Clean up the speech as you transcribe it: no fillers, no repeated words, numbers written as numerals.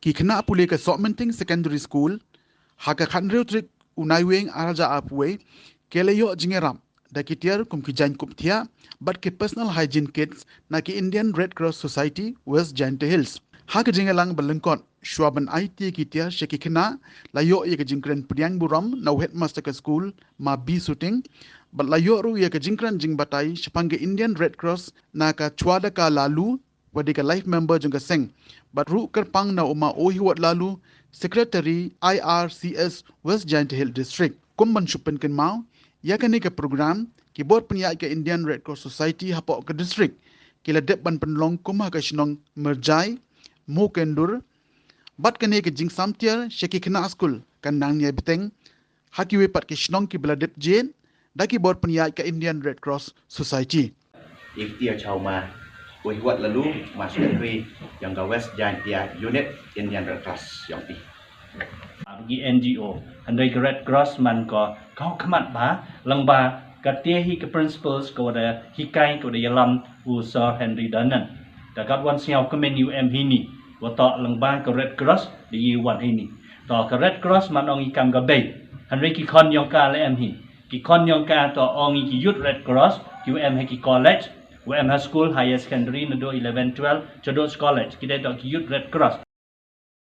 ki kena pulih ke Sokmenting Secondary School haka khanreu trik unaiweng araja apwe keleyo jingeram da ki tiar kum ki jan kup thia but ki personal hygiene kits na ki Indian Red Cross Society West Giant Hills haka jingelang balengkot shwaban IT ki tiar sheki kena layo ye ke jingkren priang buram na headmaster ke school ma bi shooting but layo ru ye ke jingkren jingbatai shapange Indian Red Cross na ka chwada ka lalu wadi ka life member jungka seng but ru kerpang na uma ohiwat lalu secretary IRCS West Giant Hill District kumban shupen ken mau ya kani ke program ki board penyak ke Indian Red Cross Society hapok ke district kila dep ban penlong kumah ke shinong merjai mu kendur bat kani ke jing samtiar sheki kena school kan nang nya beteng hakiwe pat ke shinong ki bela dep jen daki board penyak ke Indian Red Cross Society Iftia Chauma Uiwat lalu masuk ke yang ke West Giant Unit Indian Red Cross yang di bagi NGO andai ke Red Cross man ko kau kemat ba lang ba katia hi ke principles ko da hikai ko da yalam usa Henry Danan da kat wan siau ke men UM hini wata lang ba ke Red Cross di wan hini to ke Red Cross man ong ikam ga bay Henry ki kon yong ka le em hi ki kon yong ka to ong ki youth Red Cross UM he ki college UM High School Higher Secondary Nado 11 12 Jodoh College kita tak Youth Red Cross